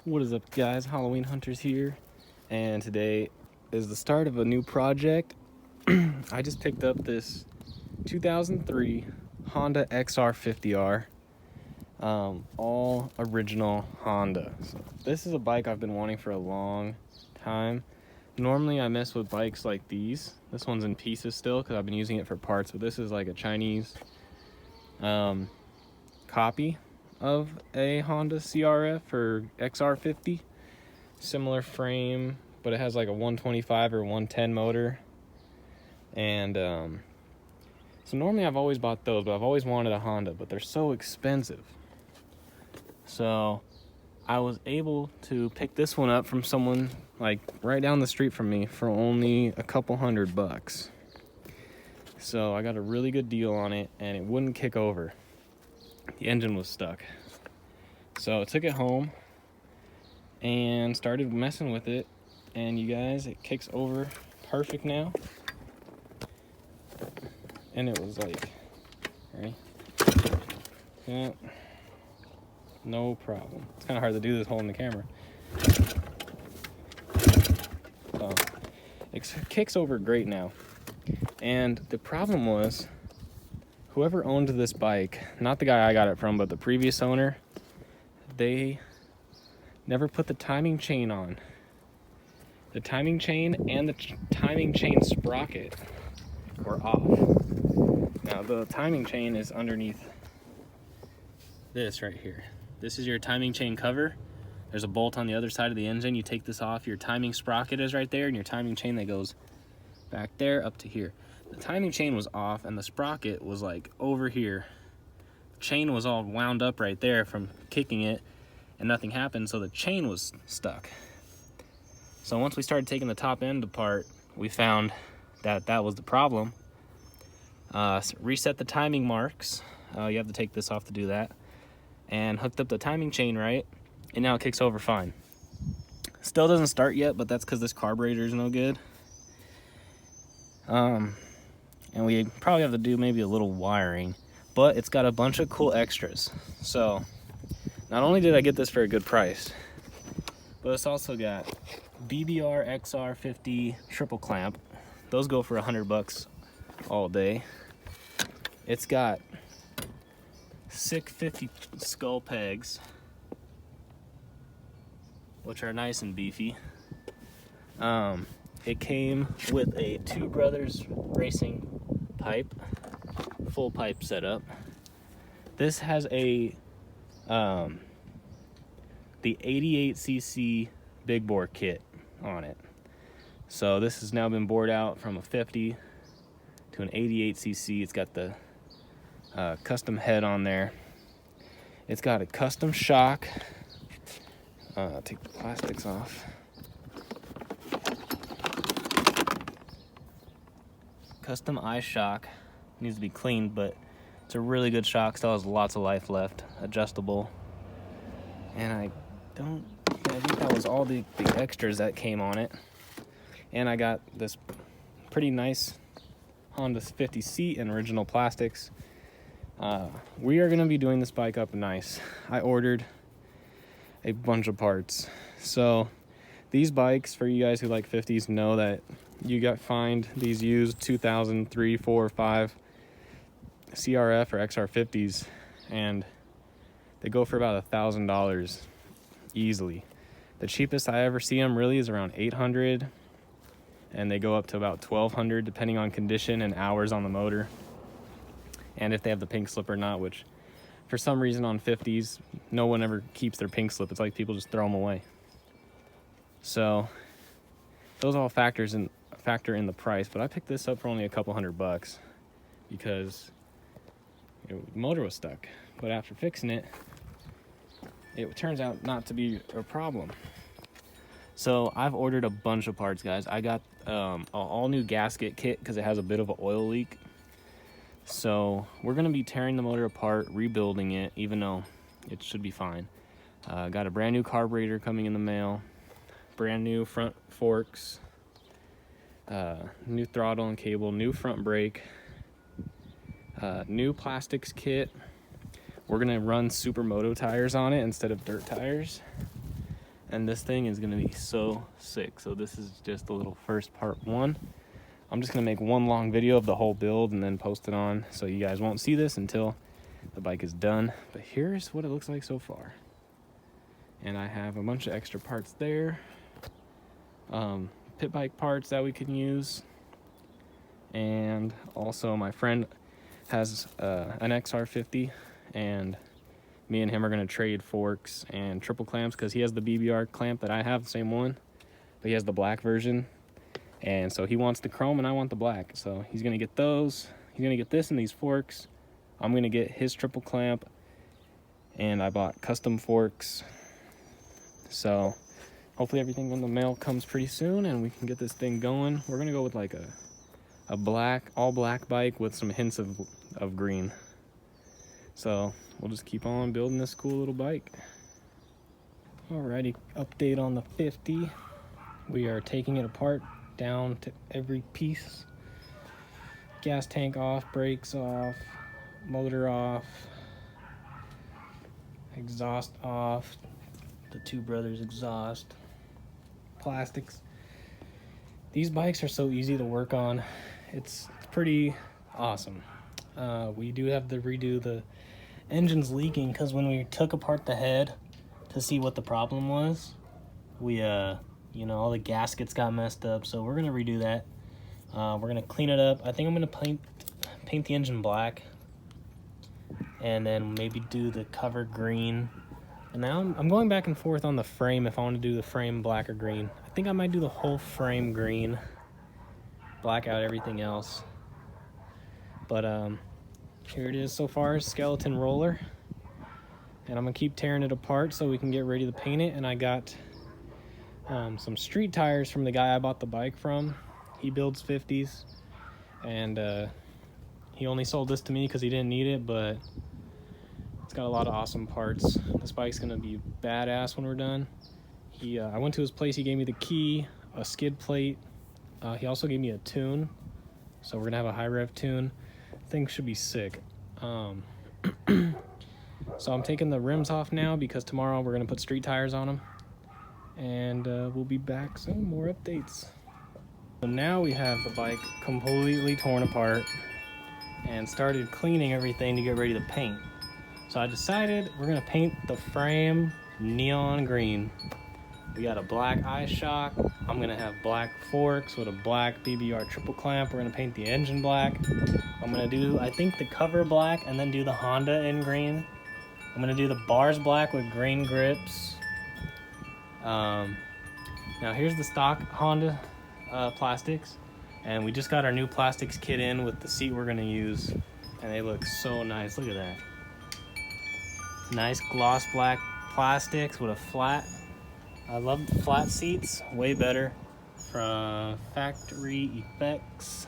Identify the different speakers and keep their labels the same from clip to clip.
Speaker 1: What is up, guys? Halloween Hunters here, and today is the start of a new project. I just picked up this 2003 Honda XR50R, all original Honda. So this is a bike I've been wanting for a long time. Normally I mess with bikes like these. This one's in pieces still because I've been using it for parts, but this is like a Chinese copy of a Honda CRF or XR50. Similar frame, but it has like a 125 or 110 motor. And so normally I've always bought those, but I've always wanted a Honda, but they're so expensive. So I was able to pick this one up from someone like right down the street from me for only a couple $100. So I got a really good deal on it, and it wouldn't kick over. The engine was stuck. So I took it home and started messing with it, and you guys, it kicks over perfect now. And it was like, ready? Yeah, no problem. It's kind of hard to do this holding the camera. So it kicks over great now. And the problem was, whoever owned this bike, not the guy I got it from, but the previous owner, they never put the timing chain on. The timing chain and the timing chain sprocket were off. Now the timing chain is underneath this right here. This is your timing chain cover. There's a bolt on the other side of the engine. You take this off, your timing sprocket is right there, and your timing chain that goes back there up to here. The timing chain was off and the sprocket was like over here. The chain was all wound up right there from kicking it, and nothing happened, so the chain was stuck. So once we started taking the top end apart, we found that that was the problem. Reset the timing marks. You have to take this off to do that. And hooked up the timing chain right, and now it kicks over fine. Still doesn't start yet, but that's because this carburetor is no good. And we probably have to do maybe a little wiring, but it's got a bunch of cool extras. So not only did I get this for a good price, but it's also got BBR XR50 triple clamp. Those go for $100 all day. It's got xr50 skull pegs, which are nice and beefy. It came with a Two Brothers Racing pipe, full pipe setup. This has a the 88cc big bore kit on it. So this has now been bored out from a 50 to an 88cc. It's got the custom head on there. It's got a custom shock. Take the plastics off. Custom eye shock. Needs to be cleaned, but it's a really good shock. Still has lots of life left. Adjustable. And I think that was all the extras that came on it. And I got this pretty nice Honda 50 seat in original plastics. We are going to be doing this bike up nice. I ordered a bunch of parts. So these bikes, for you guys who like 50s, know that you find these used 2003, 4, 5 CRF or XR50s, and they go for about $1,000 easily. The cheapest I ever see them really is around $800, and they go up to about $1,200 depending on condition and hours on the motor, and if they have the pink slip or not, which for some reason on 50s no one ever keeps their pink slip. It's like people just throw them away. So those all factor in the price, but I picked this up for only a couple $100 because the motor was stuck. But after fixing it, it turns out not to be a problem. So I've ordered a bunch of parts, guys. I got an all new gasket kit because it has a bit of an oil leak. So we're gonna be tearing the motor apart, rebuilding it, even though it should be fine. Got a brand new carburetor coming in the mail, brand new front forks, new throttle and cable, new front brake, new plastics kit. We're gonna run Supermoto tires on it instead of dirt tires. and this thing is gonna be so sick. So this is just a little first part one. I'm just gonna make one long video of the whole build and then post it on, so you guys won't see this until the bike is done. But here's what it looks like so far. And I have a bunch of extra parts there. Pit bike parts that we can use. And also my friend has an XR50, and me and him are gonna trade forks and triple clamps because he has the BBR clamp that I have, the same one, but he has the black version. And so he wants the chrome and I want the black. So he's gonna get those. He's gonna get this and these forks. I'm gonna get his triple clamp, and I bought custom forks. So hopefully everything in the mail comes pretty soon and we can get this thing going. We're gonna go with like a black, all black bike with some hints of green. So we'll just keep on building this cool little bike. Alrighty, update on the 50. We are taking it apart down to every piece. Gas tank off, brakes off, motor off, exhaust off, the Two Brothers exhaust, plastics. These bikes are so easy to work on. It's pretty awesome. We do have to redo the engine's leaking because when we took apart the head to see what the problem was, we you know, all the gaskets got messed up, so we're gonna redo that. We're gonna clean it up. I think I'm gonna paint the engine black, and then maybe do the cover green. And now I'm going back and forth on the frame if I want to do the frame black or green. I think I might do the whole frame green, black out everything else. But here it is so far, skeleton roller. And I'm gonna keep tearing it apart so we can get ready to paint it. And I got some street tires from the guy I bought the bike from. He builds 50s, and he only sold this to me because he didn't need it, but it's got a lot of awesome parts. This bike's gonna be badass when we're done. I went to his place, he gave me the key, a skid plate. He also gave me a tune, so we're gonna have a high rev tune. Thing should be sick. So I'm taking the rims off now because tomorrow we're gonna put street tires on them. And we'll be back soon, more updates. So now we have the bike completely torn apart and started cleaning everything to get ready to paint. So I decided we're gonna paint the frame neon green. We got a black eye shock. I'm gonna have black forks with a black BBR triple clamp. We're gonna paint the engine black. I'm gonna do, I think, the cover black and then do the Honda in green. I'm gonna do the bars black with green grips. Now here's the stock Honda plastics, and we just got our new plastics kit in with the seat we're gonna use, and they look so nice. Look at that. Nice gloss black plastics with a flat. I love the flat seats, way better, from Factory Effects.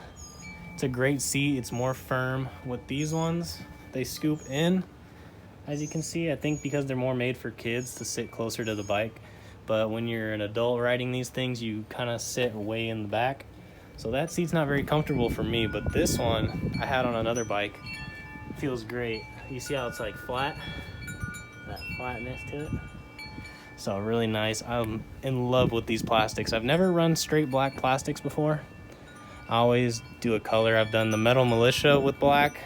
Speaker 1: It's a great seat, it's more firm. With these ones, they scoop in, as you can see, I think because they're more made for kids to sit closer to the bike. But when you're an adult riding these things, you kind of sit way in the back. So that seat's not very comfortable for me, but this one I had on another bike. Feels great. You see how it's like flat? That flatness to it. So really nice. I'm in love with these plastics. I've never run straight black plastics before. I always do a color. I've done the Metal Militia with black.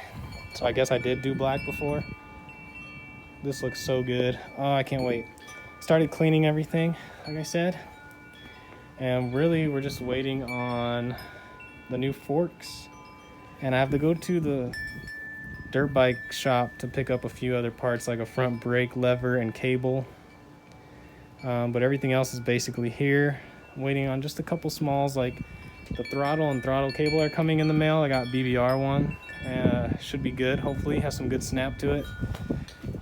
Speaker 1: So I guess I did do black before. This looks so good. Oh, I can't wait. Started cleaning everything, like I said, and really we're just waiting on the new forks, and I have to go to the dirt bike shop to pick up a few other parts like a front brake lever and cable, but everything else is basically here. I'm waiting on just a couple smalls, like the throttle and throttle cable are coming in the mail. I got BBR one, should be good, hopefully has some good snap to it.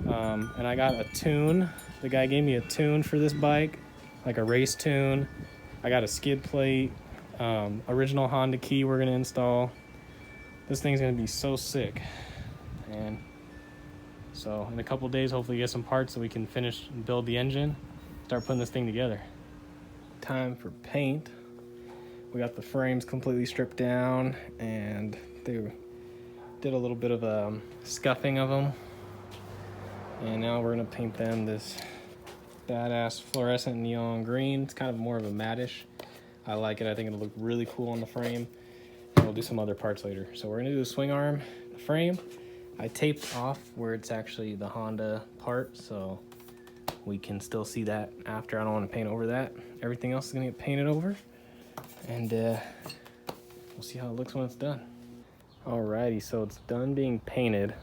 Speaker 1: And I got a tune. The guy gave me a tune for this bike, like a race tune. I got a skid plate, original Honda key we're gonna install. This thing's gonna be so sick. And so in a couple days, hopefully get some parts so we can finish and build the engine, start putting this thing together. Time for paint. We got the frames completely stripped down, and they did a little bit of scuffing of them. And now we're gonna paint them this badass fluorescent neon green. It's kind of more of a mattish. I like it. I think it'll look really cool on the frame. And we'll do some other parts later. So we're gonna do the swing arm, the frame. I taped off where it's actually the Honda part, so we can still see that after. I don't want to paint over that. Everything else is gonna get painted over, and we'll see how it looks when it's done. Alrighty, so it's done being painted,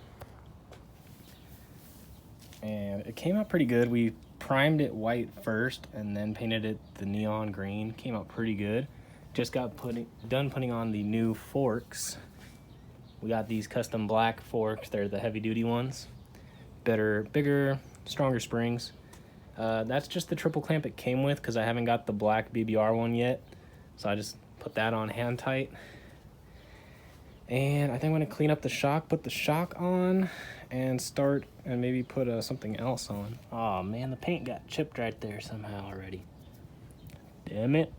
Speaker 1: and it came out pretty good. We primed it white first and then painted it the neon green. Came out pretty good. Just got done putting on the new forks. We got these custom black forks. They're the heavy duty ones. Better, bigger, stronger springs. That's just the triple clamp it came with because I haven't got the black BBR one yet. So I just put that on hand tight. And I think I'm gonna clean up the shock, put the shock on, and start and maybe put something else on. Oh man, the paint got chipped right there somehow already. Damn it.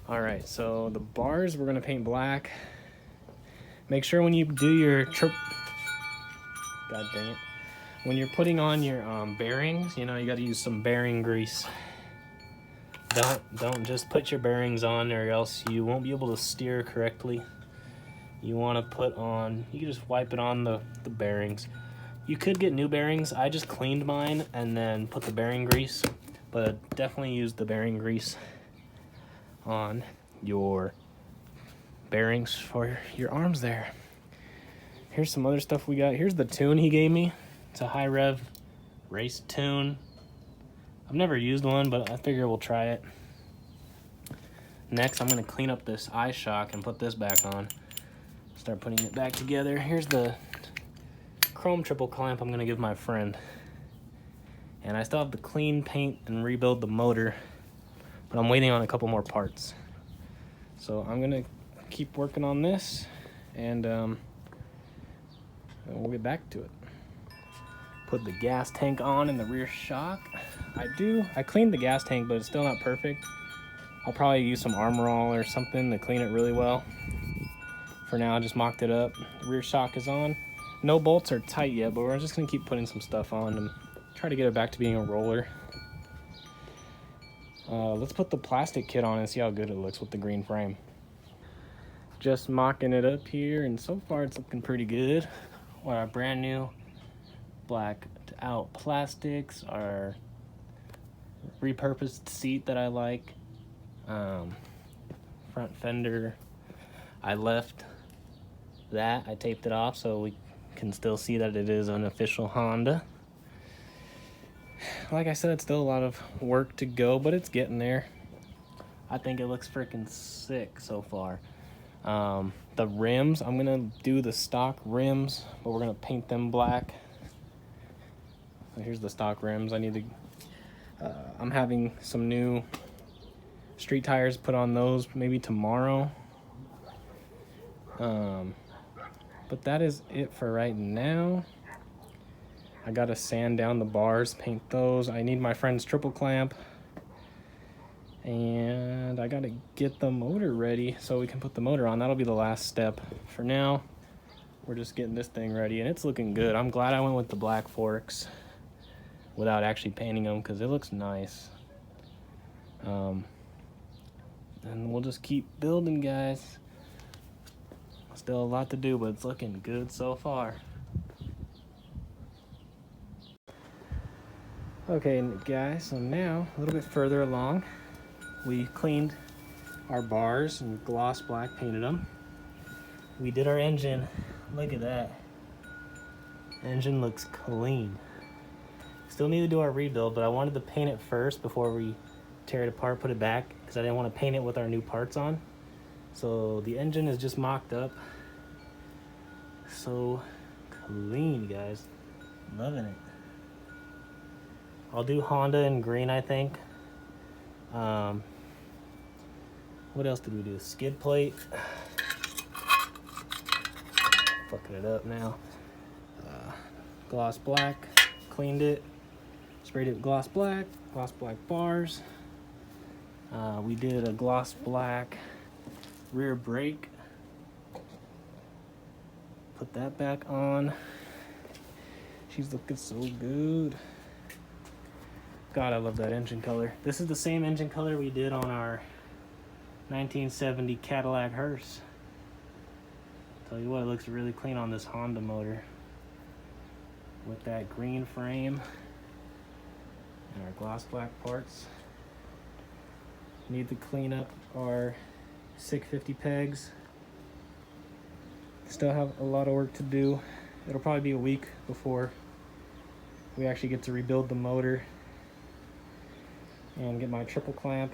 Speaker 1: All right, so the bars we're gonna paint black. Make sure when you do your God dang it. When you're putting on your bearings, you know, you gotta use some bearing grease. Don't just put your bearings on or else you won't be able to steer correctly. You wanna put on, you can just wipe it on the bearings. You could get new bearings. I just cleaned mine and then put the bearing grease, but definitely use the bearing grease on your bearings for your arms there. Here's some other stuff we got. Here's the tune he gave me. It's a high rev race tune. I've never used one, but I figure we'll try it. Next, I'm gonna clean up this eye shock and put this back on. Start putting it back together. Here's the chrome triple clamp I'm gonna give my friend. And I still have to clean, paint, and rebuild the motor, but I'm waiting on a couple more parts. So I'm gonna keep working on this, and we'll get back to it. Put the gas tank on in the rear shock. I cleaned the gas tank, but it's still not perfect. I'll probably use some Armor All or something to clean it really well. For now, I just mocked it up. The rear shock is on. No bolts are tight yet, but we're just gonna keep putting some stuff on and try to get it back to being a roller. Let's put the plastic kit on and see how good it looks with the green frame. Just mocking it up here, and so far it's looking pretty good. Our brand new blacked out plastics, our repurposed seat that I like, front fender, I left that, I taped it off so we can still see that it is an official Honda. Like I said, it's still a lot of work to go, but it's getting there. I think it looks freaking sick so far. The rims, I'm gonna do the stock rims, but we're gonna paint them black. So here's the stock rims. I'm having some new street tires put on those maybe tomorrow. But that is it for right now. I gotta sand down the bars, paint those. I need my friend's triple clamp. And I gotta get the motor ready so we can put the motor on. That'll be the last step. For now, we're just getting this thing ready, and it's looking good. I'm glad I went with the black forks without actually painting them because it looks nice. And we'll just keep building, guys. Still a lot to do, but it's looking good so far. Okay, guys, so now a little bit further along, we cleaned our bars and gloss black painted them. We did our engine. Look at that. Engine looks clean. Still need to do our rebuild, but I wanted to paint it first before we tear it apart, put it back, because I didn't want to paint it with our new parts on. So the engine is just mocked up. So clean, guys. Loving it. I'll do Honda in green, I think. What else did we do? Skid plate. Fucking it up now. Gloss black. Cleaned it. Sprayed it with gloss black bars. We did a gloss black rear brake. Put that back on. She's looking so good. God, I love that engine color. This is the same engine color we did on our 1970 Cadillac hearse. Tell you what, it looks really clean on this Honda motor with that green frame and our gloss black parts. Need to clean up our xr50 pegs. Still have a lot of work to do. It'll probably be a week before we actually get to rebuild the motor and get my triple clamp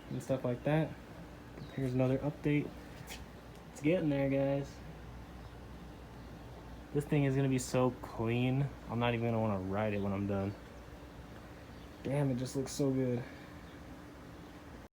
Speaker 1: and stuff like that. Here's another update. It's getting there, guys. This thing is gonna be so clean. I'm not even gonna wanna ride it when I'm done. Damn, it just looks so good.